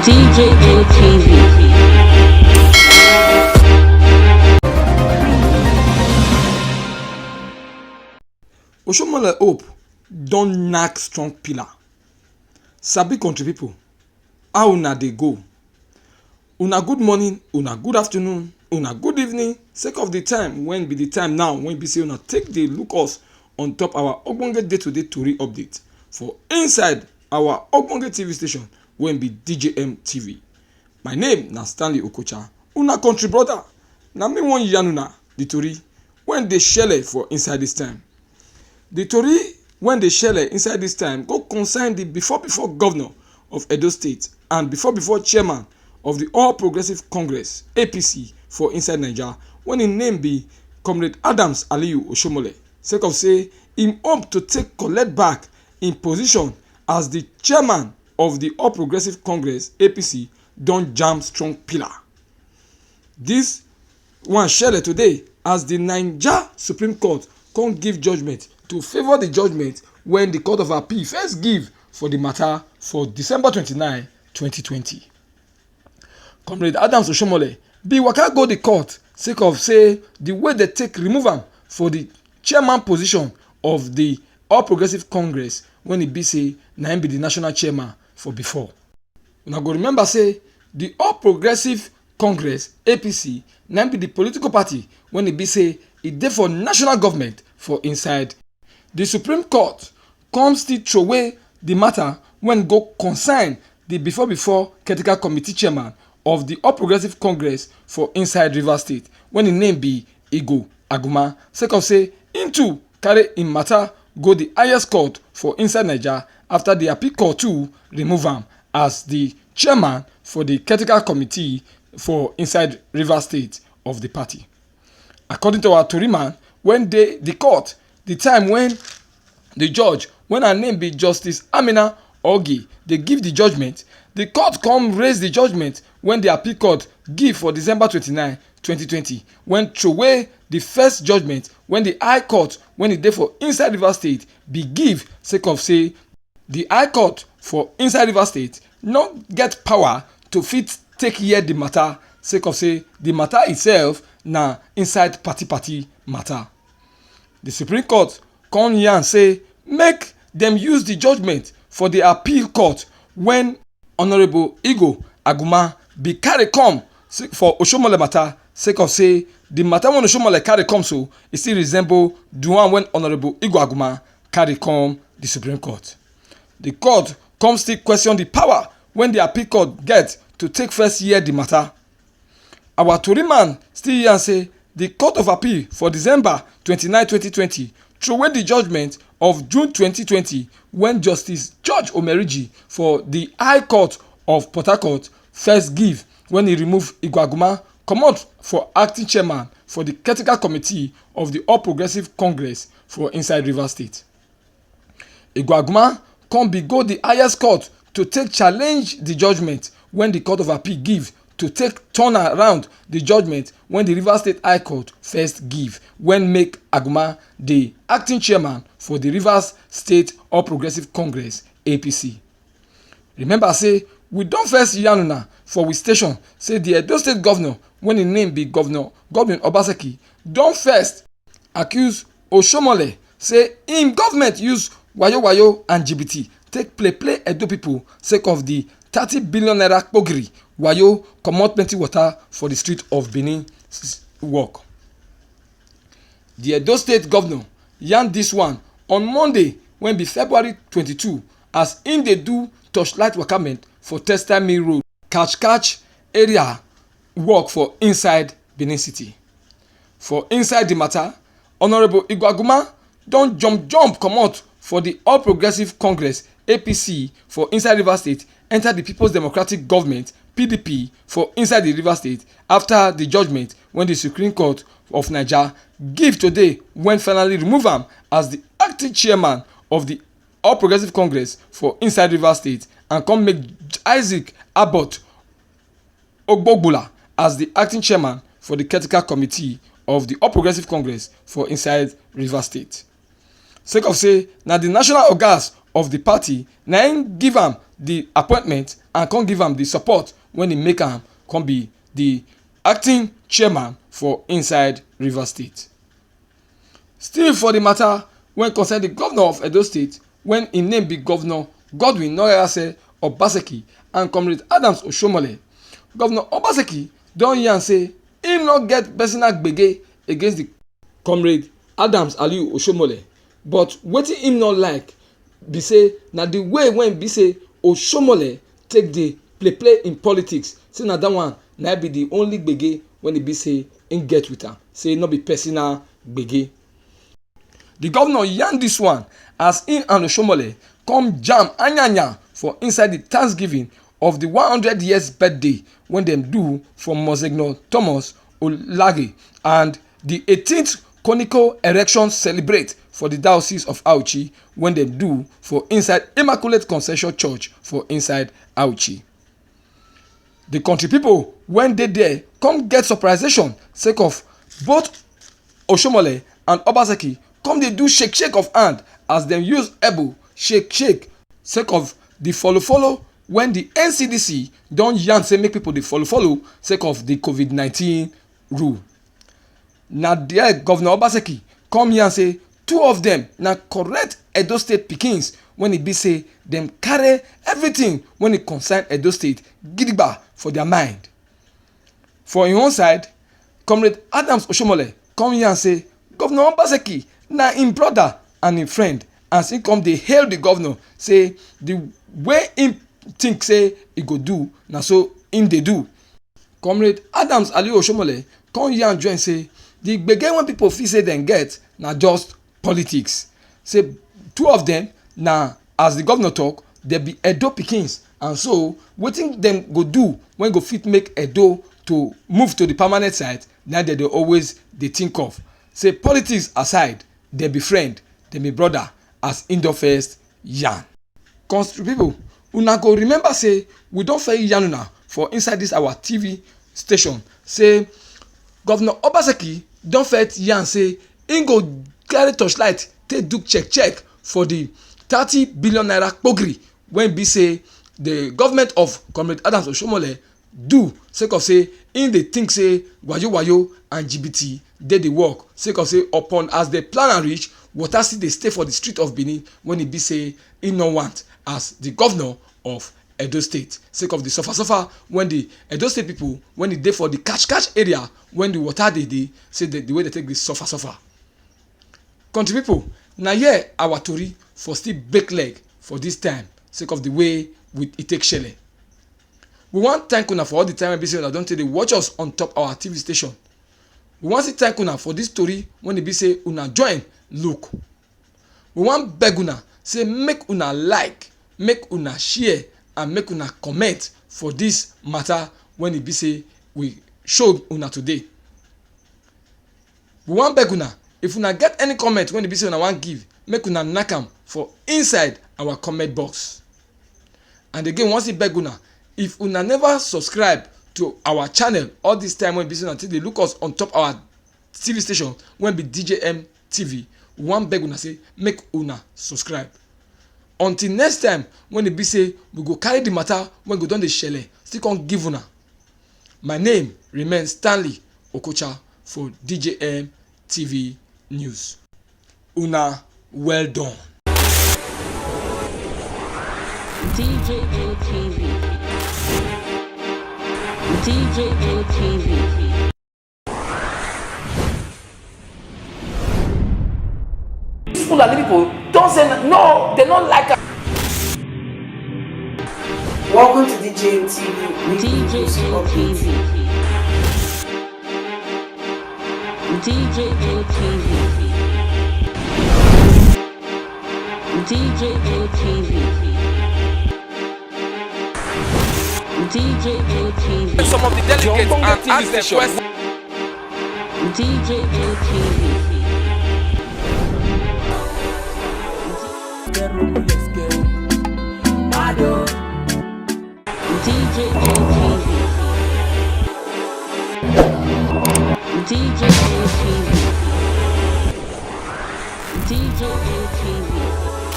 DJM TV. Oshiomhole Hope don knack strong pillar. Sabi country people, how una dey go? Una good morning, una good afternoon, una good evening, sake of the time when be the time now when be say una take dey look us on top our ogbonge day-to-day tori update for inside our ogbonge TV station wey be DJM TV. My name na Stanley Okocha, una country brother. Na me wan yarn una the tori wey dey shele for inside this time. The tori wey dey shele inside this time go concern the before governor of Edo State and before chairman of the All Progressive Congress APC for inside Naija, when im name be Comrade Adams Aliyu Oshiomhole, sake of say im hope to take collect back im position as the chairman of the All Progressive Congress APC don jam strong pillar. This one shele today as the Naija Supreme Court come give judgment to favour the judgment when the Court of Appeal first give for the matter for December 29, 2020. Comrade Adams Oshiomhole be waka go the court sake of say the way they take remove am for the chairman position of the All Progressive Congress when e be say na him be the national chairman for before. Una go remember say the All Progressive Congress APC na be the political party when e be say e dey for national government for inside. The Supreme Court come still throway the matter when go concern the before caretaker committee chairman of the All Progressive Congress for inside Rivers State when im name be Igo Aguma, sake of say im too carry im matter go the highest court for inside Naija after the appeal court too remove am as the chairman for the caretaker committee for inside Rivers State of the party. According to our tori man, when the court, the time when the judge, when her name be Justice Amina Ogi, they give the judgment, the court come raise the judgment when the appeal court give for December 29, 2020, when throway the first judgment when the high court when e dey for inside Rivers State be give sake of say the high court for inside Rivers State no get power to fit take hear the matter sake of say the matter itself na inside party matter. The Supreme Court come yarn say make dem use the judgment for the appeal court when Honourable Igo Aguma be carry come for Oshiomhole matter sake of say the matter when Oshiomhole carry come so e still resemble the one when Honourable Igo Aguma carry come the Supreme Court. The court come still question the power when the appeal court get to take first hear the matter. Our tori man still yarn say the Court of Appeal for December 29, 2020 throway the judgment of June 2020 when Justice George Omerigi for the High Court of Port Harcourt first give when he remove Igo Aguma comot for acting chairman for the caretaker committee of the All Progressive Congress for inside Rivers State. Igo Aguma come be go the highest court to take challenge the judgment when the Court of Appeal give to take turn around the judgment when the Rivers State High Court first give when make Aguma the acting chairman for the Rivers State All Progressive Congress APC. Remember say we don first yarn una for we station say the Edo State governor when im name be Governor Godwin Obaseki don first accuse Oshiomhole say im government use wayo and jibiti take play Edo people sake of the 30 billion naira kpogiri wayo comot plenty water for the street of Benin work. The Edo State governor yarn this one on Monday when be February 22 as im dey do torchlight wakament for Textile Mill Road catch area work for inside Benin City. For inside the matter, Honourable Igo Aguma don jump comot for the All Progressive Congress APC for inside Rivers State enter the People's Democratic Government PDP for inside the Rivers State after the judgment when the Supreme Court of Naija give today when finally remove am as the acting chairman of the All Progressive Congress for inside Rivers State and come make Isaac Abbott Ogbogbula as the acting chairman for the caretaker committee of the All Progressive Congress for inside Rivers State. Sake of say na the national ogas of the party na im give am the appointment and come give am the support when he make am come be the acting chairman for inside Rivers State. Still for the matter when concern the governor of Edo State, when im name be Governor Godwin Noyerase Obaseki and Comrade Adams Oshiomhole, Governor Obaseki don yarn say im no get personal gbege against the Comrade Adams Aliyu Oshiomhole, but wetin im no like be say na the way when be say Oshiomhole take dey play in politics, say na that one na be the only gbege when e be say im get with am, say no be personal gbege. The governor yarn this one as im and Oshiomhole come jam anyanya for inside the Thanksgiving of the 100 years birthday when dem do for Monsignor Thomas Olage and the 18th conical erection celebrate for the Diocese of Auchi when dem do for inside Immaculate Conception Church for inside Auchi. The country people when dey there come get surprisation sake of both Oshiomhole and Obaseki come dey do shake of hand as dem use elbow shake sake of the follow when the NCDC don yarn say make people dey follow sake of the COVID-19 rule. Na there Governor Obaseki come yarn say two of them na correct Edo State pikins when e be say dem carry everything when e concern Edo State gidigba for their mind. For im own side, Comrade Adams Oshiomhole come yarn say Governor Obaseki na im brother and im friend, as im come dey hail the governor say the way im think say e go do na so im dey do. Comrade Adams Aliyu Oshiomhole come yarn join say the gbege wey pipo feel say dem get na just politics, say two of dem na as the governor talk dem be Edo pikins, and so wetin dem go do when go fit make Edo to move to the permanent side na dem dey always dey think of. Say politics aside, dem be friend, dem be brother, as im don first yarn. Country pipo, una go remember say we don first yarn una for inside this our TV station say Governor Obaseki don first yarn say im go carry torchlight take do check for the 30 billion naira kpogiri wey be say the government of Comrade Adams Oshiomhole do sake of say im dey think say wayo and jibiti dey dey work sake of say upon as the plan am reach, water still dey stay for the street of Benin when e be say im no want as the governor of Edo State sake of the suffer when the Edo State people when e dey for the catch area when the water dey say the way they take dey suffer. Country people, na here our tori for still break leg for this time sake of the way we e take shele. We wan thank una for all the time wey be say una don take dey watch us on top our TV station. We wan still thank una for this story when e be say una join look. We wan beg una say make una like, make una share and make una comment for this matter when e be say we show una today. We wan beg una if una get any comment when e be say una wan give, make una knack am for inside our comment box. And again, once e beg una, if una never subscribe to our channel all this time when e be say una take dey look us on top our TV station when be DJM TV, we wan beg una say make una subscribe. Until next time when e be say we go carry the matter when go don dey shele still come give una. My name remains Stanley Okocha for DJM TV News. Una well done. DJM TV. DJM TV. Fulani people don't say no, they don't like it. Welcome to DJM TV. DJM TV. DJM TV. DJM TV. DJM TV. Some of the delegates and ask them questions. DJM TV. DJM TV.